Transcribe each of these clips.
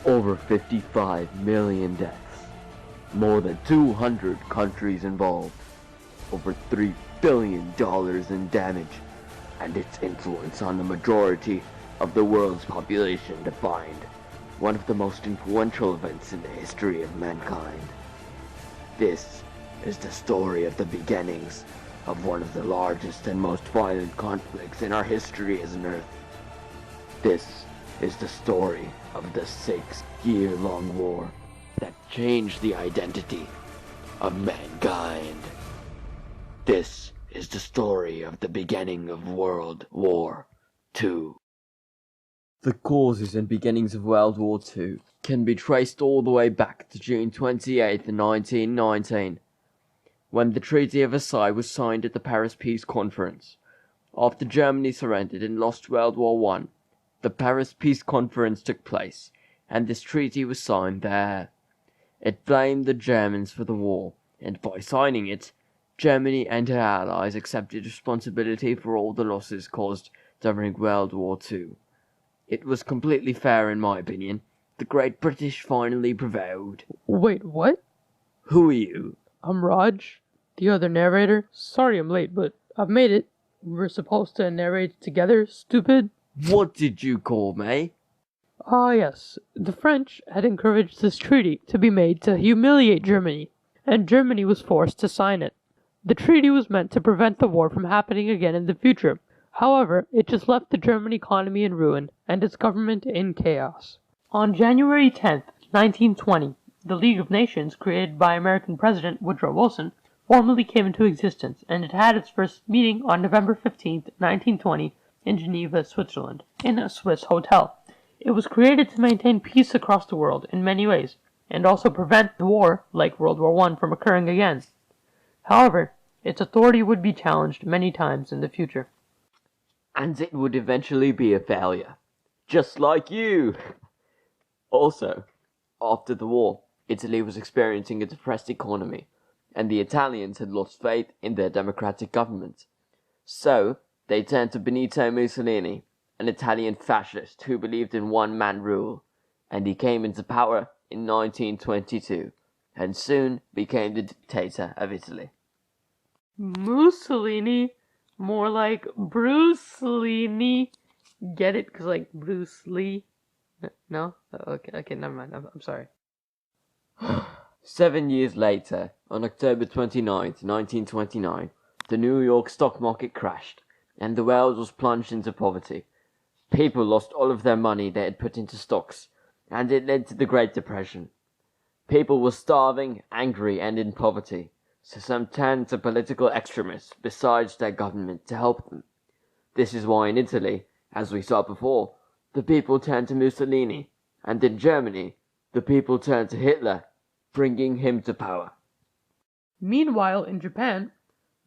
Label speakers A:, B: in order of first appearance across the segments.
A: Over 55 million deaths, more than 200 countries involved, over $3 billion in damage, and its influence on the majority of the world's population defined one of the most influential events in the history of mankind. This is the story of the beginnings of one of the largest and most violent conflicts in our history as an Earth. This is the story of the 6-year-long war that changed the identity of mankind. This is the story of the beginning of World War II. The causes and beginnings of World War II can be traced all the way back to June 28, 1919, when the Treaty of Versailles was signed at the Paris Peace Conference. After Germany surrendered and lost World War I, the Paris Peace Conference took place, and this treaty was signed there. It blamed the Germans for the war, and by signing it, Germany and her allies accepted responsibility for all the losses caused during World War II. It was completely fair in my opinion. The Great British finally prevailed.
B: Wait, what?
A: Who are you?
B: I'm Raj, the other narrator. Sorry I'm late, but I've made it. We were supposed to narrate together, stupid.
A: What did you call me?
B: Ah, yes. The French had encouraged this treaty to be made to humiliate Germany, and Germany was forced to sign it. The treaty was meant to prevent the war from happening again in the future. However, it just left the German economy in ruin and its government in chaos. On January 10th, 1920, the League of Nations, created by American President Woodrow Wilson, formally came into existence, and it had its first meeting on November 15th, 1920, in Geneva, Switzerland, in a Swiss hotel. It was created to maintain peace across the world in many ways, and also prevent the war, like World War I, from occurring again. However, its authority would be challenged many times in the future.
A: And it would eventually be a failure. Just like you! Also, after the war, Italy was experiencing a depressed economy, and the Italians had lost faith in their democratic government. So, they turned to Benito Mussolini, an Italian fascist who believed in one-man rule, and he came into power in 1922, and soon became the dictator of Italy.
B: Mussolini? More like Bruce Lee. Get it? Because, like, Bruce Lee? No? Okay, never mind. I'm sorry.
A: 7 years later, on October 29th, 1929, the New York stock market crashed, and the world was plunged into poverty. People lost all of their money they had put into stocks, and it led to the Great Depression. People were starving, angry, and in poverty, so some turned to political extremists besides their government to help them. This is why in Italy, as we saw before, the people turned to Mussolini, and in Germany, the people turned to Hitler, bringing him to power.
B: Meanwhile, in Japan,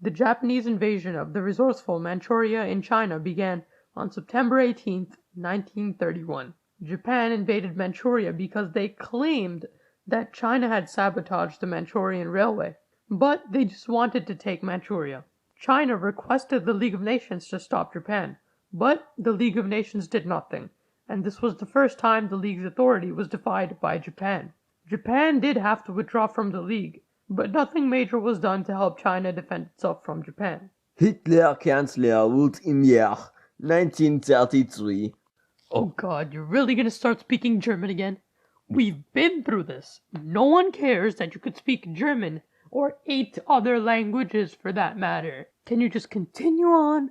B: the Japanese invasion of the resourceful Manchuria in China began on September 18, 1931. Japan invaded Manchuria because they claimed that China had sabotaged the Manchurian Railway, but they just wanted to take Manchuria. China requested the League of Nations to stop Japan, but the League of Nations did nothing, and this was the first time the League's authority was defied by Japan. Japan did have to withdraw from the League, but nothing major was done to help China defend itself from Japan.
A: Hitler Kanzler wurde im Jahr 1933.
B: Oh god, you're really gonna start speaking German again? We've been through this. No one cares that you could speak German, or 8 other languages for that matter. Can you just continue on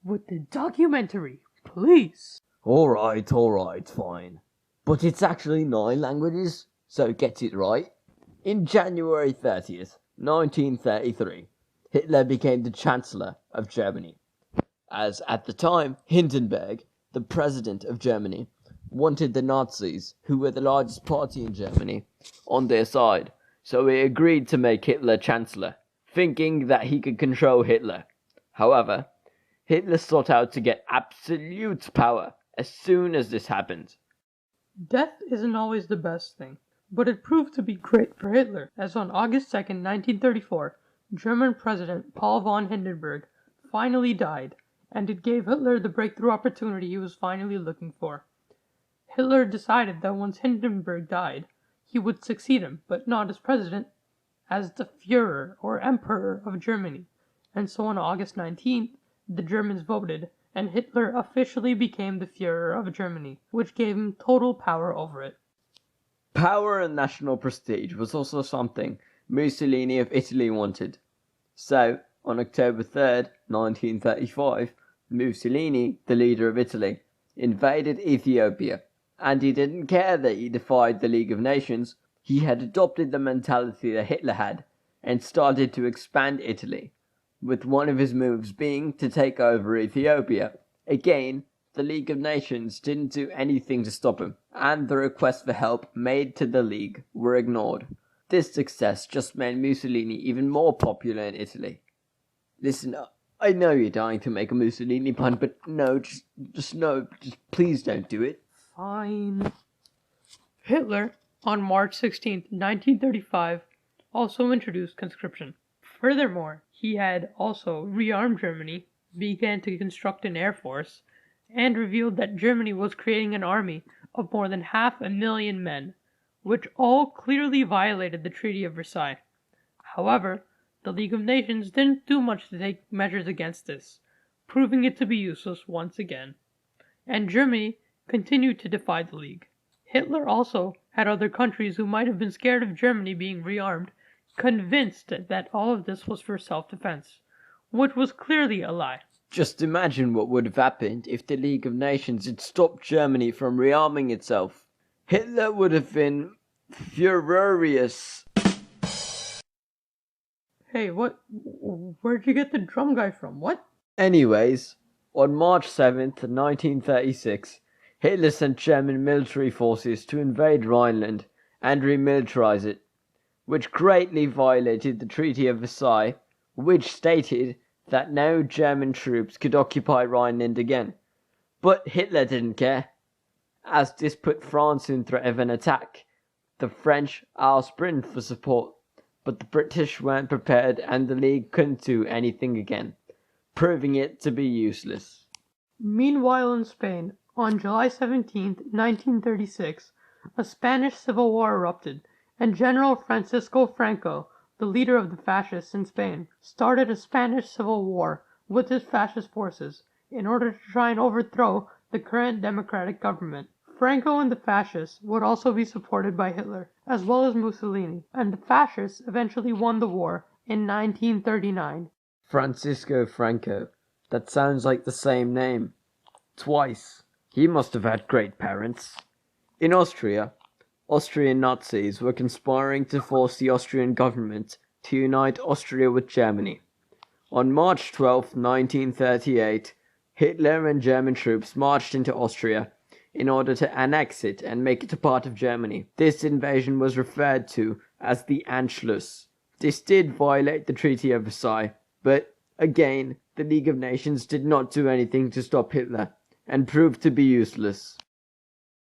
B: with the documentary, please?
A: Alright, fine. But it's actually 9 languages, so get it right. In January 30th, 1933, Hitler became the Chancellor of Germany, as at the time Hindenburg, the President of Germany, wanted the Nazis, who were the largest party in Germany, on their side, so he agreed to make Hitler Chancellor, thinking that he could control Hitler. However, Hitler sought out to get absolute power as soon as this happened.
B: Death isn't always the best thing, but it proved to be great for Hitler, as on August 2nd, 1934, German President Paul von Hindenburg finally died, and it gave Hitler the breakthrough opportunity he was finally looking for. Hitler decided that once Hindenburg died, he would succeed him, but not as president, as the Führer, or Emperor of Germany, and so on August 19th, the Germans voted, and Hitler officially became the Führer of Germany, which gave him total power over it.
C: Power and national prestige was also something Mussolini of Italy wanted. So, on October 3rd, 1935, Mussolini, the leader of Italy, invaded Ethiopia, and he didn't care that he defied the League of Nations. He had adopted the mentality that Hitler had, and started to expand Italy, with one of his moves being to take over Ethiopia. Again, the League of Nations didn't do anything to stop him, and the requests for help made to the League were ignored. This success just made Mussolini even more popular in Italy. Listen, I know you're dying to make a Mussolini pun, but no, just please don't do it.
B: Fine. Hitler, on March 16, 1935, also introduced conscription. Furthermore, he had also rearmed Germany, began to construct an air force, and revealed that Germany was creating an army of more than 500,000 men, which all clearly violated the Treaty of Versailles. However, the League of Nations didn't do much to take measures against this, proving it to be useless once again, and Germany continued to defy the League. Hitler also had other countries who might have been scared of Germany being rearmed, convinced that all of this was for self-defense, which was clearly a lie.
C: Just imagine what would have happened if the League of Nations had stopped Germany from rearming itself. Hitler would have been furious.
B: Hey, what? Where'd you get the drum guy from? What?
C: Anyways, on March 7th, 1936, Hitler sent German military forces to invade Rhineland and remilitarize it, which greatly violated the Treaty of Versailles, which stated that no German troops could occupy Rhineland again. But Hitler didn't care, as this put France in threat of an attack. The French asked Britain for support, but the British weren't prepared and the League couldn't do anything again, proving it to be useless.
B: Meanwhile in Spain, on July 17, 1936, a Spanish civil war erupted, and General Francisco Franco, the leader of the fascists in Spain, started a Spanish civil war with his fascist forces in order to try and overthrow the current democratic government. Franco and the fascists would also be supported by Hitler, as well as Mussolini, and the fascists eventually won the war in 1939.
C: Francisco Franco. That sounds like the same name. Twice. He must have had great parents. In Austria, Austrian Nazis were conspiring to force the Austrian government to unite Austria with Germany. On March 12, 1938, Hitler and German troops marched into Austria in order to annex it and make it a part of Germany. This invasion was referred to as the Anschluss. This did violate the Treaty of Versailles, but again, the League of Nations did not do anything to stop Hitler, and proved to be useless.